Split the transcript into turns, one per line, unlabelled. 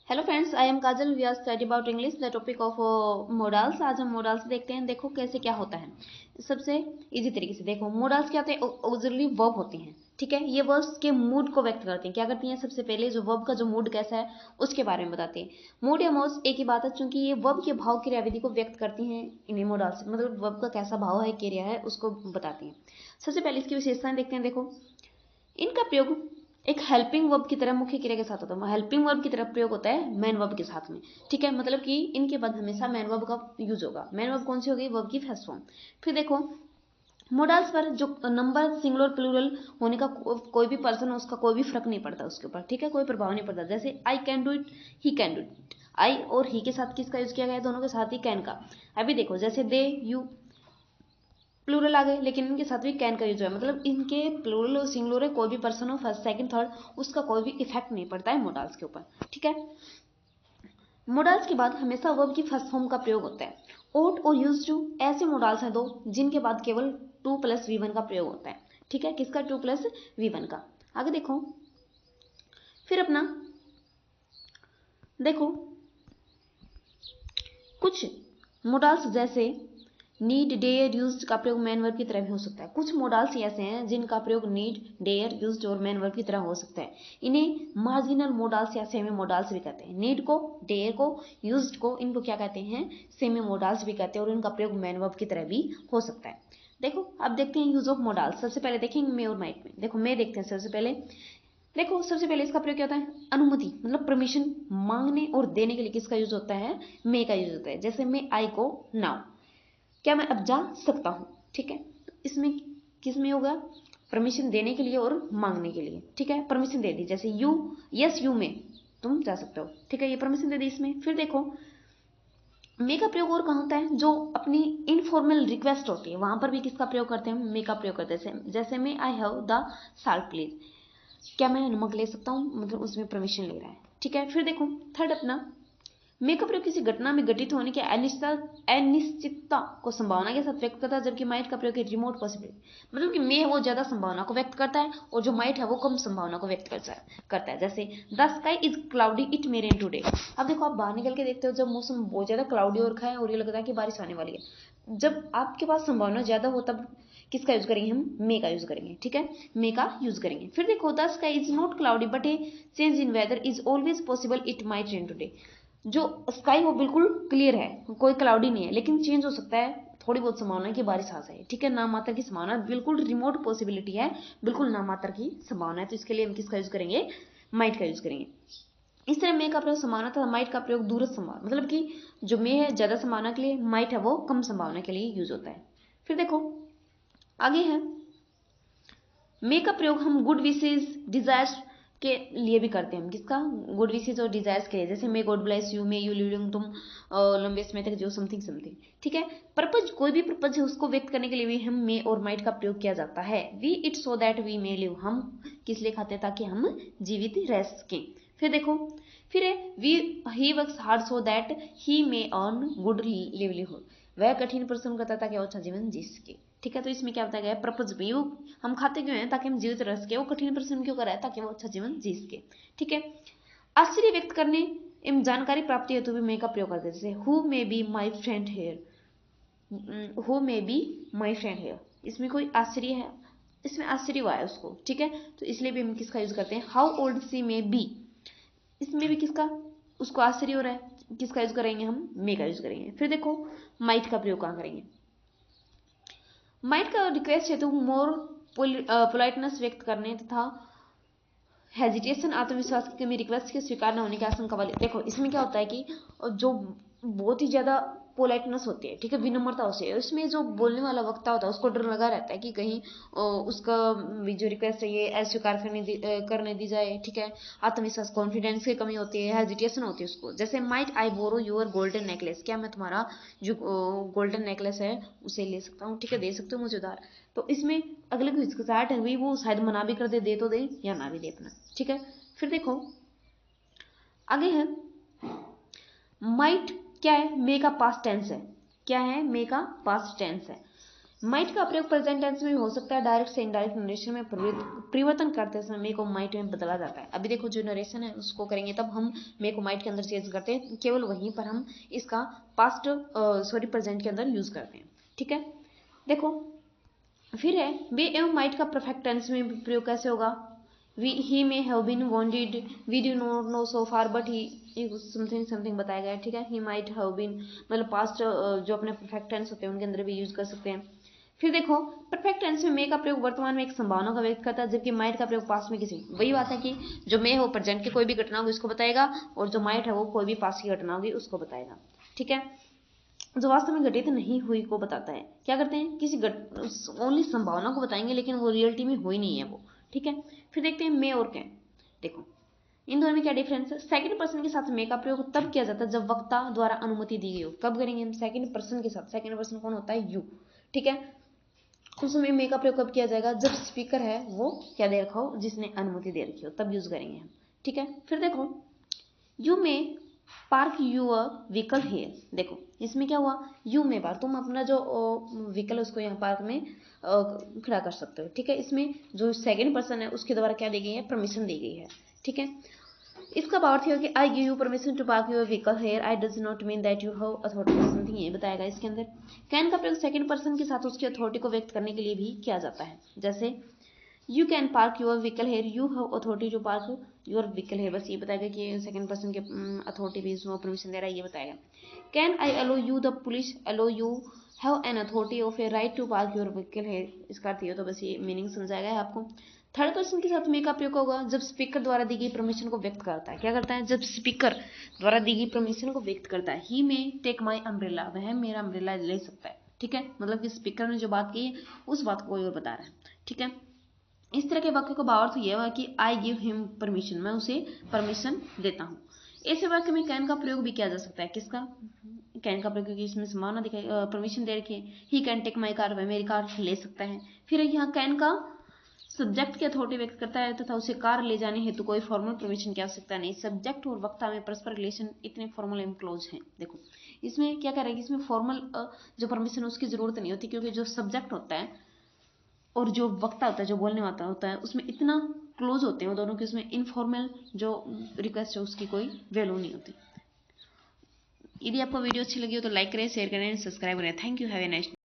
Hello friends, I am Kajal. We are study about English the topic of modals. आज हम modals देखते हैं। देखो कैसे क्या होता है सबसे इजी तरीके से। देखो मोडाल्स क्या होते हैं, ऑक्सिलरी वर्ब होती हैं। ठीक है, ये वर्ब्स के मूड को व्यक्त करती हैं। क्या करती हैं, सबसे पहले जो वर्ब का जो मूड कैसा है उसके बारे में बताती हैं। मूड या मोड एक ही बात है, क्योंकि ये वर्ब के भाव क्रियाविधि को व्यक्त करती हैं। इन्हीं मोडाल्स मतलब वर्ब का कैसा भाव है, क्रिया है, उसको बताती हैं। सबसे पहले इसकी विशेषताएं देखते हैं। देखो इनका प्रयोग एक हेल्पिंग वर्ब की तरह मुख्य क्रिया के साथ होता है। हेल्पिंग वर्ब की तरह प्रयोग होता है मैन वर्ब के साथ में। ठीक है, मतलब कि इनके बाद हमेशा मैन वर्ब का यूज होगा। मैन वर्ब कौन सी होगी, वर्ब की फर्स्ट फॉर्म। फिर देखो मोडाल्स पर जो नंबर सिंगुलर प्लूरल होने का कोई भी पर्सन हो, उसका कोई भी फर्क नहीं पड़ता उसके ऊपर। ठीक है, कोई प्रभाव नहीं पड़ता। जैसे I can do it, he can do it. I और ही के साथ किसका यूज किया गया है, दोनों के साथ ही कैन का। अभी देखो जैसे दे यू प्लूरल आ गए, लेकिन इनके साथ भी कैन का यूज है। मतलब इनके प्लूरल और सिंगुलर है, कोई भी पर्सन हो, फर्स्ट सेकंड थर्ड, उसका कोई भी इफेक्ट नहीं पड़ता है मोडाल्स के ऊपर। ठीक है, मोडाल्स के बाद हमेशा वर्ब की फर्स्ट फॉर्म का प्रयोग होता है। ओट और यूज टू ऐसे मोडाल्स हैं दो जिनके बाद केवल टू प्लस वी वन का प्रयोग होता है। ठीक है, किसका, टू प्लस वी वन का। आगे देखो, फिर अपना देखो कुछ मोडाल्स जैसे नीड डेयर यूज्ड का प्रयोग मैन वर्ब की तरह भी हो सकता है। कुछ मोडाल्स ऐसे हैं जिनका प्रयोग नीड डेयर यूज्ड और मैन वर्ब की तरह हो सकता है। इन्हें मार्जिनल मोडाल्स या सेमी मोडाल्स भी कहते हैं। नीड को, डेयर को, यूज्ड को, इनको क्या कहते हैं, सेमी मोडाल्स भी कहते हैं। और इनका प्रयोग मैन वर्ब की तरह भी हो सकता है। देखो अब देखते हैं यूज ऑफ मोडाल्स। सबसे पहले देखेंगे मे और माइट में। देखो मे देखते हैं सबसे पहले। देखो सबसे पहले इसका प्रयोग क्या होता है, अनुमति मतलब परमिशन मांगने और देने के लिए किसका यूज होता है, मे का यूज होता है। जैसे मे आई गो नाउ, क्या मैं अब जा सकता हूँ। ठीक है, तो इसमें किस में होगा, परमिशन देने के लिए और मांगने के लिए। ठीक है, परमिशन दे दी, जैसे यू, यस यू में, तुम जा सकते हो। ठीक है, ये परमिशन दे दी इसमें। फिर देखो मे का प्रयोग और कहाँ होता है, जो अपनी इनफॉर्मल रिक्वेस्ट होती है वहां पर भी किसका प्रयोग करते हैं, मे का प्रयोग करते हैं। जैसे may I have the salt please, क्या मैं नमक ले सकता हूँ, मतलब उसमें परमिशन ले रहा है। ठीक है, फिर देखो थर्ड अपना मे का प्रयोग किसी घटना में घटित होने की अनिश्चितता को संभावना के साथ व्यक्त करता है, जबकि माइट का प्रयोग रिमोट पॉसिबिलिटी मतलब कि मे है वो ज्यादा संभावना को व्यक्त करता है और जो माइट है वो कम संभावना को व्यक्त करता है। जैसे the sky is cloudy it may rain today. अब देखो आप बाहर निकल के देखते हो, जब मौसम बहुत ज्यादा क्लाउडी और रखा है और ये लगता है कि बारिश आने वाली है, जब आपके पास संभावना ज्यादा हो तब किसका यूज करेंगे, हम मे का यूज करेंगे। ठीक है, मे का यूज करेंगे। फिर देखो the sky is not cloudy but a change in weather is always possible it might rain today. जो स्काई वो बिल्कुल क्लियर है, कोई क्लाउडी नहीं है, लेकिन चेंज हो सकता है, थोड़ी बहुत संभावना है कि बारिश आ जाए। ठीक है, नाम मात्र की संभावना, बिल्कुल रिमोट पॉसिबिलिटी है, बिल्कुल नाम मात्र की संभावना है। तो इसके लिए हम किसका यूज करेंगे, माइट का यूज करेंगे। इस तरह मे का प्रयोग संभावना था, माइट का प्रयोग दूरस्थ संभावना, मतलब कि जो मे है ज्यादा संभावना के लिए, माइट है वो कम संभावना के लिए यूज होता है। फिर देखो आगे है, मे का प्रयोग हम गुड विशेज डिजायर्स के लिए भी करते हैं। हम किसका, गुड विशेज और डिजायर्स के लिए। जैसे may God bless you, may you living, तुम लंबे समय तक जो, समथिंग समथिंग। ठीक है, पर्पज कोई भी पर्पज है उसको व्यक्त करने के लिए भी हम मे और माइट का प्रयोग किया जाता है। We eat so that we may live, हम किस लिए खाते हैं, ताकि हम जीवित रह सकें। फिर देखो, फिर है we he works hard so that he may earn good livelihood, वह कठिन परिश्रम करता ताकि वो अच्छा जीवन जी सके। ठीक है, तो इसमें क्या बताया गया, पर्पज भी, हम खाते क्यों हैं, ताकि हम जीवित रह सके। वो कठिन परिश्रम क्यों कर रहा है, ताकि वो अच्छा जीवन जी सके। ठीक है, आश्चर्य व्यक्त करने एवं जानकारी प्राप्ति हेतु भी मे का प्रयोग करते हैं। जैसे who may be my friend here, who may be my friend here, इसमें कोई आश्चर्य है, इसमें आश्चर्य हुआ है उसको। ठीक है, तो इसलिए भी हम किसका यूज करते हैं, how old she may be, इसमें भी किसका, उसको आश्चर्य हो रहा है, किसका यूज करेंगे, हम मे का यूज करेंगे। फिर देखो माइट का प्रयोग कहाँ करेंगे, माइट का रिक्वेस्ट हेतु मोर पोलाइटनेस व्यक्त करने तथा हेजिटेशन आत्मविश्वास की कमी, रिक्वेस्ट के स्वीकार न होने की आशंका वाली। देखो इसमें क्या होता है कि जो बहुत ही ज्यादा पोलाइटनेस होती है, ठीक है, विनम्रता होती है, उसमें जो बोलने वाला वक्ता होता है उसको डर लगा रहता है कि कहीं उसका जो रिक्वेस्ट है ये अस्वीकार करने दी जाए। ठीक है, आत्मविश्वास कॉन्फिडेंस की कमी होती है, हेजिटेशन होती है उसको। जैसे might I borrow your golden necklace, क्या मैं तुम्हारा जो गोल्डन नेकलेस है उसे ले सकता हूँ, ठीक है, दे सकते हो मुझे उधार। तो इसमें अगले को हिचकिचाहट है भाई, वो शायद मना भी कर दे तो दे या ना भी दे अपना। ठीक है, फिर देखो आगे है, माइट क्या है, मे का पास्ट टेंस है। क्या है, मे का पास्ट टेंस है। माइट का प्रयोग प्रेजेंट टेंस में भी हो सकता है, डायरेक्ट से इनडायरेक्ट नरेशन में परिवर्तन करते समय मे को माइट में बदला जाता है। अभी देखो जो नरेशन है उसको करेंगे तब हम मे को माइट के अंदर चेंज करते हैं, केवल वहीं पर हम इसका पास्ट प्रेजेंट के अंदर यूज करते हैं। ठीक है, देखो फिर है वे एवं माइट का परफेक्ट टेंस में प्रयोग कैसे होगा। He may have been wanted, we do not know so far but he something something बताया गया है। ठीक है, ही माइट हैव बीन मतलब पास्ट जो अपने परफेक्ट टेंस होते हैं उनके अंदर भी यूज कर सकते हैं। फिर देखो परफेक्ट टेंस में मे का प्रयोग वर्तमान में एक संभावना का व्यक्त करता है, जबकि माइट का प्रयोग पास्ट में किसी, वही बात है कि जो मे हो प्रेजेंट की कोई भी घटना होगी उसको बताएगा, और जो माइट है वो कोई भी पास्ट की घटना होगी उसको बताएगा। ठीक है, जो वास्तव में घटित नहीं हुई को बताता है। क्या करते हैं, किसी ओनली संभावना को बताएंगे लेकिन वो रियलिटी में हुई नहीं है वो। ठीक है, फिर देखते हैं मे और कैन। देखो इन दोनों में क्या डिफरेंस है। सेकंड पर्सन के साथ मे का प्रयोग तब किया जाता है जब वक्ता द्वारा अनुमति दी गई हो। कब करेंगे हम, सेकंड पर्सन के साथ। सेकंड पर्सन कौन होता है, यू। ठीक है, उस समय मे का प्रयोग कब किया जाएगा, जब स्पीकर है वो क्या दे रखा हो, जिसने अनुमति दे रखी हो, तब यूज करेंगे हम। ठीक है, फिर देखो you may park your vehicle here. देखो इसमें क्या हुआ, यू में पार्क, तुम अपना जो व्हीकल है उसको यहाँ पार्क में खड़ा कर सकते हो। ठीक है, इसमें जो सेकंड पर्सन है उसके द्वारा क्या दी गई है, परमिशन दी गई है। ठीक है, इसका भावार्थ है कि I give you permission to park your vehicle here, I does not mean that you have authority, something ये बताएगा इसके अंदर। कैन का प्रयोग सेकंड पर्सन के साथ उसकी अथॉरिटी को व्यक्त करने के लिए भी किया जाता है, जैसे you can park your vehicle here, you have authority to park your vehicle here. बस ये बताएगा कि सेकंड पर्सन के अथॉरिटी भी इसमें परमिशन दे रहा है, ये बताएगा। Can I allow you the police allow you have an authority of a right to park your vehicle here, इसका अर्थ ये तो बस ये मीनिंग समझाएगा है आपको। थर्ड पर्सन के साथ मे का प्रयोग होगा जब स्पीकर द्वारा दी गई परमिशन को व्यक्त करता है। क्या करता है, जब स्पीकर द्वारा दी गई परमिशन को व्यक्त करता है। ही मे टेक माई अम्ब्रेला, वह मेरा अम्ब्रेला ले सकता है। ठीक है, मतलब कि स्पीकर ने जो बात की है उस बात को कोई और बता रहा है। ठीक है, इस तरह के वाक्य का भावार्थ यह हुआ कि आई गिव हिम परमिशन, मैं उसे परमिशन देता हूँ। ऐसे वाक्य में कैन का प्रयोग भी किया जा सकता है। किसका, कैन का प्रयोग, क्योंकि इसमें संभावना दिखाई, परमिशन दे रखी है। He can take my car, वह मेरी कार ले सकता है। फिर यहाँ कैन का सब्जेक्ट की अथॉरिटी व्यक्त करता है तथा उसे कार ले जाने हेतु कोई फॉर्मल परमिशन की आवश्यकता नहीं। सब्जेक्ट और वक्ता में परस्पर रिलेशन इतने फॉर्मल एंड क्लोज हैं। देखो इसमें क्या कह रहा है कि इसमें फॉर्मल जो परमिशन उसकी जरूरत नहीं होती, क्योंकि जो सब्जेक्ट होता है और जो वक्ता होता है, जो बोलने वाला होता है, उसमें इतना क्लोज होते हैं वो दोनों के, उसमें इनफॉर्मल जो रिक्वेस्ट है उसकी कोई वैल्यू नहीं होती। यदि आपको वीडियो अच्छी लगी हो तो लाइक करें, शेयर करें, सब्सक्राइब करें। Thank you, have a nice day.